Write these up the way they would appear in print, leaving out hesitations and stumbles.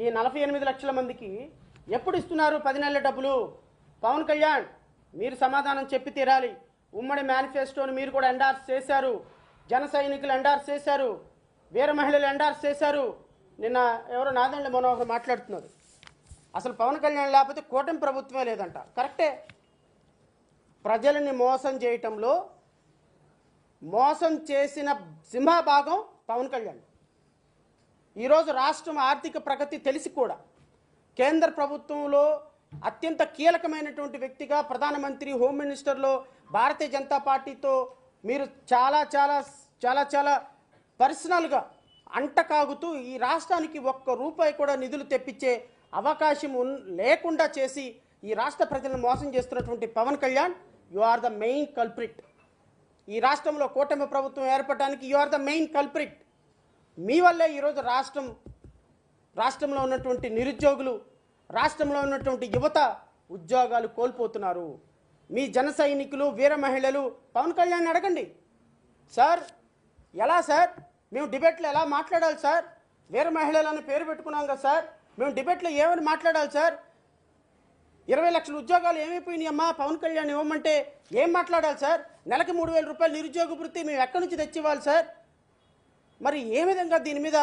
ఈ 48 లక్షల మందికి ఎప్పుడు ఇస్తున్నారు 10 నెలల డబ్బులు? పవన్ కళ్యాణ్ మీరు సమాధానం చెప్పి తీరాలి. ఉమ్మడి మేనిఫెస్టోని మీరు కూడా ఎండార్స్ చేశారు, జన సైనికులు ఎండార్స్ చేశారు, వీర మహిళలు ఎండార్స్ చేశారు. నిన్న ఎవరో నాదండ్ల మనోహర్ మాట్లాడుతున్నారు, అసలు పవన్ కళ్యాణ్ లేకపోతే కూటమి ప్రభుత్వమే లేదంట. కరెక్టే. ప్రజలని మోసం చేయటంలో మోసం చేసిన సింహభాగం పవన్ కళ్యాణ్. ఈరోజు రాష్ట్రం ఆర్థిక ప్రగతి తెలిసి కూడా కేంద్ర ప్రభుత్వంలో అత్యంత కీలకమైనటువంటి వ్యక్తిగా ప్రధానమంత్రి, హోమ్ మినిస్టర్లో భారతీయ జనతా పార్టీతో మీరు చాలా చాలా చాలా చాలా పర్సనల్గా అంటకాగుతూ ఈ రాష్ట్రానికి ఒక్క రూపాయి కూడా నిధులు తెప్పించే అవకాశం లేకుండా చేసి ఈ రాష్ట్ర ప్రజలను మోసం చేస్తున్నటువంటి Pavan Kalyan, you are the main culprit. ఈ రాష్ట్రంలో కూటమి ప్రభుత్వం ఏర్పడడానికి you are the main culprit. మీ వల్లే ఈరోజు రాష్ట్రంలో ఉన్నటువంటి నిరుద్యోగులు, రాష్ట్రంలో ఉన్నటువంటి యువత ఉద్యోగాలు కోల్పోతున్నారు. మీ జన సైనికులు, వీర మహిళలు పవన్ కళ్యాణ్ అడగండి, సార్ ఎలా సార్ మేము డిబేట్లో ఎలా మాట్లాడాలి సార్? వీర మహిళలను పేరు పెట్టుకున్నాం కదా సార్, మేము డిబేట్లో ఏమని మాట్లాడాలి సార్? 20 లక్షల ఉద్యోగాలు ఏమైపోయినాయి అమ్మా పవన్ కళ్యాణ్ ఇవ్వమంటే ఏం మాట్లాడాలి సార్? నెలకి 3,000 రూపాయలు నిరుద్యోగ వృత్తి మేము ఎక్కడి నుంచి తెచ్చివ్వాలి సార్? మరి ఏ విధంగా దీని మీద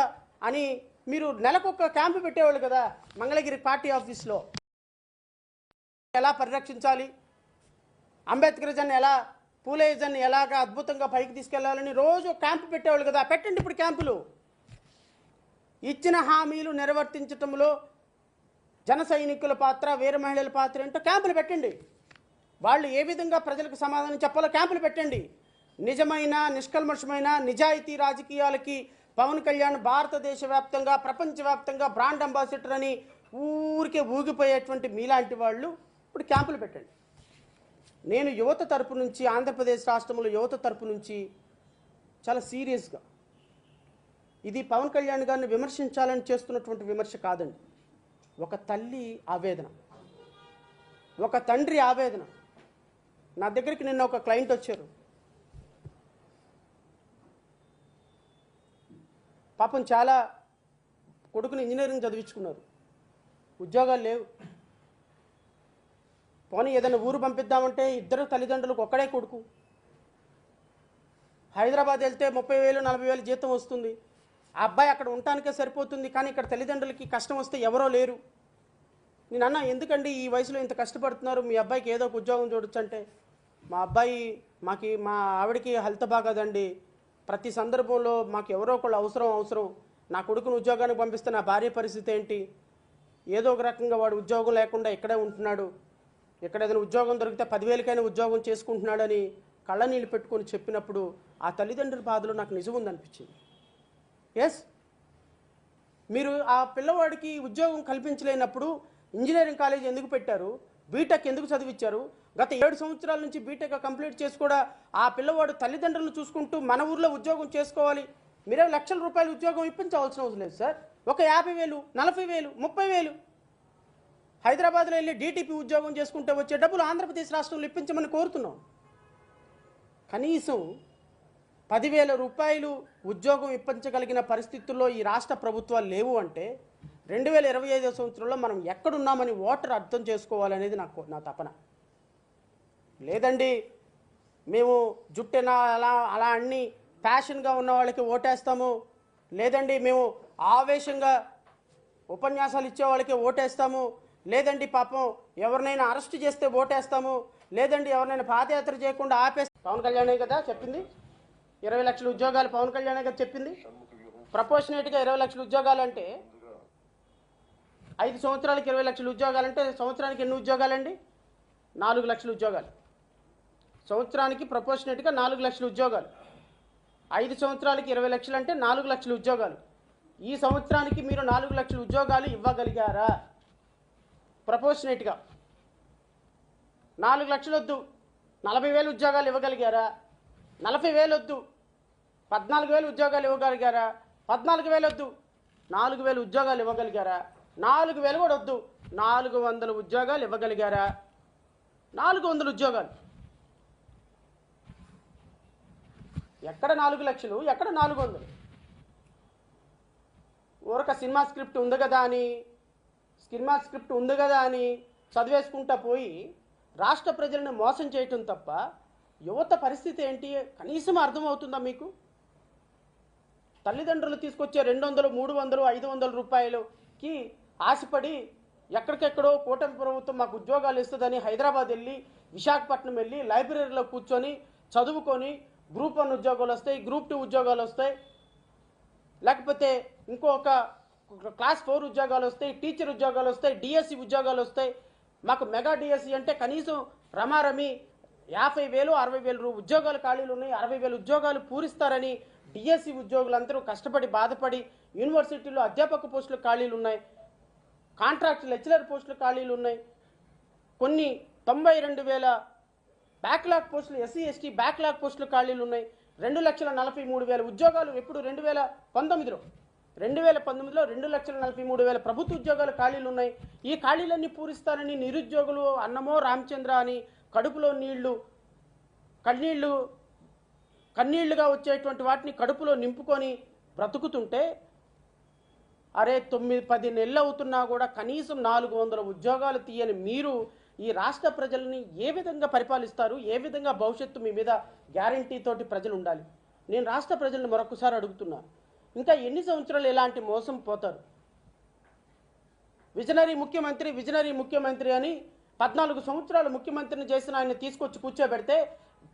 అని మీరు నెలకొక క్యాంపు పెట్టేవాళ్ళు కదా మంగళగిరి పార్టీ ఆఫీస్లో. ఎలా పరిరక్షించాలి, అంబేద్కరిజాన్ని ఎలా, పూలేజాన్ని ఎలాగా అద్భుతంగా పైకి తీసుకెళ్లాలని రోజు క్యాంపు పెట్టేవాళ్ళు కదా. పెట్టండి ఇప్పుడు క్యాంపులు. ఇచ్చిన హామీలు నిర్వర్తించటంలో జన సైనికుల పాత్ర, వీర మహిళల పాత్ర ఏంటో క్యాంపులు పెట్టండి. వాళ్ళు ఏ విధంగా ప్రజలకు సమాధానం చెప్పాలో క్యాంపులు పెట్టండి. నిజమైన, నిష్కల్మషమైన నిజాయితీ రాజకీయాలకి పవన్ కళ్యాణ్ భారతదేశ వ్యాప్తంగా, ప్రపంచవ్యాప్తంగా బ్రాండ్ అంబాసిడర్ అని ఊరికే ఊగిపోయేటువంటి మీలాంటి వాళ్ళు ఇప్పుడు క్యాంపులు పెట్టండి. నేను యువత తరపు నుంచి, ఆంధ్రప్రదేశ్ రాష్ట్రంలో యువత తరపు నుంచి చాలా సీరియస్గా, ఇది పవన్ కళ్యాణ్ గారిని విమర్శించాలని చేస్తున్నటువంటి విమర్శ కాదండి. ఒక తల్లి ఆవేదన, ఒక తండ్రి ఆవేదన. నా దగ్గరికి నిన్న ఒక క్లయింట్ వచ్చారు. పాపం చాలా కొడుకుని ఇంజనీరింగ్ చదివించుకున్నారు, ఉద్యోగాలు లేవు. పోనీ ఏదైనా ఊరు పంపిద్దామంటే ఇద్దరు తల్లిదండ్రులకు ఒక్కడే కొడుకు. హైదరాబాద్ వెళ్తే 30,000 40,000 జీతం వస్తుంది. ఆ అబ్బాయి అక్కడ ఉండటానికే సరిపోతుంది, కానీ ఇక్కడ తల్లిదండ్రులకి కష్టం వస్తే ఎవరో లేరు. నేను అన్నా, ఎందుకండి ఈ వయసులో ఇంత కష్టపడుతున్నారు, మీ అబ్బాయికి ఏదో ఒక ఉద్యోగం చూడొచ్చు అంటే, మా ఆవిడకి హెల్త్ బాగోదండి, ప్రతి సందర్భంలో మాకు ఎవరో ఒకళ్ళు అవసరం. నా కొడుకును ఉద్యోగానికి పంపిస్తే నా భార్య పరిస్థితి ఏంటి? ఏదో ఒక రకంగా వాడు ఉద్యోగం లేకుండా ఇక్కడే ఉంటున్నాడు, ఇక్కడ ఏదైనా ఉద్యోగం దొరికితే 10,000కైనా ఉద్యోగం చేసుకుంటున్నాడని కళ్ళనీళ్ళు పెట్టుకొని చెప్పినప్పుడు ఆ తల్లిదండ్రుల బాధలో నాకు నిజం ఉందనిపించింది. ఎస్, మీరు ఆ పిల్లవాడికి ఉద్యోగం కల్పించలేనప్పుడు ఇంజనీరింగ్ కాలేజ్ ఎందుకు పెట్టారు? బీటెక్ ఎందుకు చదివించారు? గత 7 సంవత్సరాల నుంచి బీటెక్ కంప్లీట్ చేసి కూడా ఆ పిల్లవాడు తల్లిదండ్రులను చూసుకుంటూ మన ఊర్లో ఉద్యోగం చేసుకోవాలి. మీరే లక్షల రూపాయలు ఉద్యోగం ఇప్పించవలసిన అవసరం లేదు సార్. ఒక 50,000, 40,000, 30,000 హైదరాబాద్లో వెళ్ళి డీటీపీ ఉద్యోగం చేసుకుంటే వచ్చే డబ్బులు ఆంధ్రప్రదేశ్ రాష్ట్రంలో ఇప్పించమని కోరుతున్నాం. కనీసం 10,000 రూపాయలు ఉద్యోగం ఇప్పించగలిగిన పరిస్థితుల్లో ఈ రాష్ట్ర ప్రభుత్వాలు లేవు అంటే 2025 సంవత్సరంలో మనం ఎక్కడున్నామని ఓటర్ అర్థం చేసుకోవాలనేది నా తపన. లేదండి మేము జుట్టెనా అలా అన్ని ఫ్యాషన్గా ఉన్న వాళ్ళకి ఓటేస్తాము, లేదండి మేము ఆవేశంగా ఉపన్యాసాలు ఇచ్చే వాళ్ళకి ఓటేస్తాము, లేదండి పాపం ఎవరినైనా అరెస్ట్ చేస్తే ఓటేస్తాము, లేదండి ఎవరినైనా పాదయాత్ర చేయకుండా ఆపేస్తాం. పవన్ కళ్యాణే కదా చెప్పింది 20 లక్షల ఉద్యోగాలు, పవన్ కళ్యాణే కదా చెప్పింది. ప్రపోర్షనేట్గా 20 లక్షల ఉద్యోగాలు అంటే 5 సంవత్సరాలకి 20 లక్షల ఉద్యోగాలు అంటే సంవత్సరానికి ఎన్ని ఉద్యోగాలండి? 4 లక్షల ఉద్యోగాలు. సంవత్సరానికి ప్రపోర్షనేట్గా 4 లక్షల ఉద్యోగాలు. 5 సంవత్సరాలకి 20 లక్షలు అంటే 4 లక్షల ఉద్యోగాలు. ఈ సంవత్సరానికి మీరు 4 లక్షల ఉద్యోగాలు ఇవ్వగలిగారా? ప్రపోర్షనేట్గా 4 లక్షలు వద్దు, 40,000 ఉద్యోగాలు ఇవ్వగలిగారా? 40,000 వద్దు, 14,000 ఉద్యోగాలు ఇవ్వగలిగారా? 14,000 వద్దు, 4,000 ఉద్యోగాలు ఇవ్వగలిగారా? 4,000 కూడా వద్దు, 400 ఉద్యోగాలు ఇవ్వగలిగారా? 400 ఉద్యోగాలు. ఎక్కడ 4 లక్షలు, ఎక్కడ 400? ఊరక సినిమా స్క్రిప్ట్ ఉంది కదా అని చదివేసుకుంటా పోయి రాష్ట్ర ప్రజలను మోసం చేయటం తప్ప యువత పరిస్థితి ఏంటి కనీసం అర్థమవుతుందా మీకు? తల్లిదండ్రులు తీసుకొచ్చే 200, 300, 500 రూపాయలకి ఆశపడి ఎక్కడికెక్కడో కూటమి ప్రభుత్వం మాకు ఉద్యోగాలు ఇస్తుందని హైదరాబాద్ వెళ్ళి, విశాఖపట్నం వెళ్ళి లైబ్రరీలో కూర్చొని చదువుకొని గ్రూప్ 1 ఉద్యోగాలు వస్తాయి, గ్రూప్ 2 ఉద్యోగాలు వస్తాయి, లేకపోతే ఇంకొక క్లాస్ 4 ఉద్యోగాలు వస్తాయి, టీచర్ ఉద్యోగాలు వస్తాయి, డిఎస్సి ఉద్యోగాలు వస్తాయి. మాకు మెగా డిఎస్సి అంటే కనీసం రమారమి 50,000, 60,000 ఉద్యోగాలు ఖాళీలు ఉన్నాయి, 60,000 ఉద్యోగాలు పూరిస్తారని డిఎస్సి ఉద్యోగులందరూ కష్టపడి బాధపడి యూనివర్సిటీలో అధ్యాపక పోస్టులు ఖాళీలు ఉన్నాయి, కాంట్రాక్ట్ లెక్చరర్ పోస్టులు ఖాళీలు ఉన్నాయి, కొన్ని 92,000 బ్యాక్లాగ్ పోస్టులు ఎస్సీ ఎస్టీ బ్యాక్లాగ్ పోస్టులు ఖాళీలు ఉన్నాయి, 2,43,000 ఉద్యోగాలు ఎప్పుడు 2019లో 2,43,000 ప్రభుత్వ ఉద్యోగాలు ఖాళీలు ఉన్నాయి. ఈ ఖాళీలన్నీ పూరిస్తారని నిరుద్యోగులు అన్నమో రామచంద్ర అని కడుపులో కన్నీళ్లుగా వచ్చేటువంటి వాటిని కడుపులో నింపుకొని బ్రతుకుతుంటే, అరే 9-10 నెలలు అవుతున్నా కూడా కనీసం 400 ఉద్యోగాలు తీయని మీరు ఈ రాష్ట్ర ప్రజల్ని ఏ విధంగా పరిపాలిస్తారు? ఏ విధంగా భవిష్యత్తు మీ మీద గ్యారంటీ తోటి ప్రజలు ఉండాలి? నేను రాష్ట్ర ప్రజలను మరొకసారి అడుగుతున్నా, ఇంకా ఎన్ని సంవత్సరాలు ఇలాంటి మోసం పోతారు? విజనరీ ముఖ్యమంత్రి అని 14 సంవత్సరాలు ముఖ్యమంత్రిని చేసిన ఆయన తీసుకొచ్చి కూర్చోబెడితే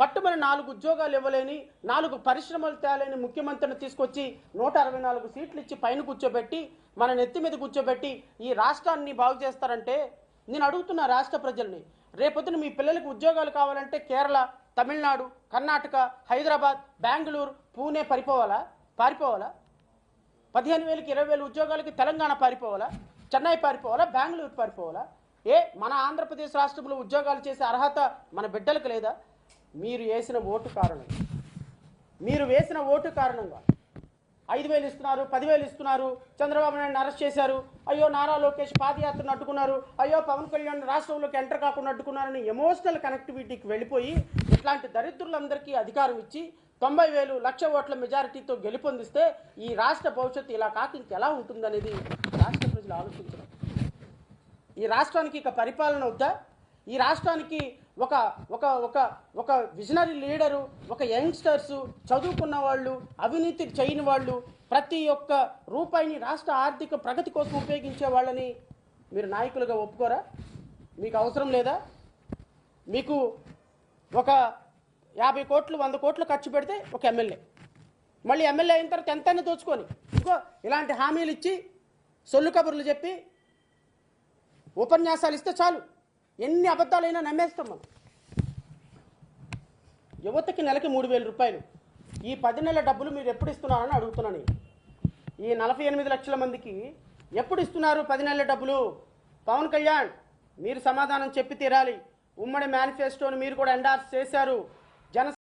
పట్టుమని 4 ఉద్యోగాలు ఇవ్వలేని, 4 పరిశ్రమలు తేలేని ముఖ్యమంత్రిని తీసుకొచ్చి 164 సీట్లు ఇచ్చి పైన కూర్చోబెట్టి మన నెత్తి మీద కూర్చోబెట్టి ఈ రాష్ట్రాన్ని బాగు చేస్తారంటే నేను అడుగుతున్నా రాష్ట్ర ప్రజల్ని, రేపొద్దున మీ పిల్లలకు ఉద్యోగాలు కావాలంటే కేరళ, తమిళనాడు, కర్ణాటక, హైదరాబాద్, బెంగళూరు, పూణే పారిపోవాలా? 15,000కి 20,000 ఉద్యోగాలకి తెలంగాణ పారిపోవాలా? చెన్నై పారిపోవాలా? బెంగళూరు పారిపోవాలా? మన ఆంధ్రప్రదేశ్ రాష్ట్రంలో ఉద్యోగాలు చేసే అర్హత మన బిడ్డలకు లేదా? మీరు వేసిన ఓటు కారణంగా 5,000 ఇస్తున్నారు, 10,000 ఇస్తున్నారు, చంద్రబాబు నాయుడు అరెస్ట్ చేశారు, అయ్యో నారా లోకేష్ పాదయాత్రను అడ్డుకున్నారు, అయ్యో పవన్ కళ్యాణ్ రాష్ట్రంలోకి ఎంటర్ కాకుండా అడ్డుకున్నారని ఎమోషనల్ కనెక్టివిటీకి వెళ్ళిపోయి ఇట్లాంటి దరిద్రులందరికీ అధికారం ఇచ్చి 90,000 లక్ష ఓట్ల మెజారిటీతో గెలుపొందిస్తే ఈ రాష్ట్ర భవిష్యత్తు ఇలా కాక ఇంకెలా ఉంటుందనేది రాష్ట్ర ప్రజలు ఆలోచించడం. ఈ రాష్ట్రానికి ఇక పరిపాలన వద్దా? ఈ రాష్ట్రానికి ఒక ఒక ఒక ఒక విజనరీ లీడరు, ఒక యంగ్స్టర్సు, చదువుకున్న వాళ్ళు, అవినీతి చేయని వాళ్ళు, ప్రతి ఒక్క రూపాయిని రాష్ట్ర ఆర్థిక ప్రగతి కోసం ఉపయోగించే వాళ్ళని మీరు నాయకులుగా ఒప్పుకోరా? మీకు అవసరం లేదా? మీకు ఒక 50 కోట్లు 100 కోట్లు ఖర్చు పెడితే ఒక ఎమ్మెల్యే, మళ్ళీ ఎమ్మెల్యే అయిన తర్వాత ఎంతైనా దోచుకొని ఇంకో ఇలాంటి హామీలు ఇచ్చి సొల్లు కబుర్లు చెప్పి ఉపన్యాసాలు ఇస్తే చాలు, ఎన్ని అబద్ధాలైనా నమ్మేస్తాం మనం. యువతకి నెలకి 3,000 రూపాయలు, ఈ 10 నెలల డబ్బులు మీరు ఎప్పుడు ఇస్తున్నారని అడుగుతున్నాను. ఈ 48 లక్షల మందికి ఎప్పుడు ఇస్తున్నారు 10 నెలల డబ్బులు? పవన్ కళ్యాణ్ మీరు సమాధానం చెప్పి తీరాలి. ఉమ్మడి మేనిఫెస్టోని మీరు కూడా ఎండార్స్ చేశారు.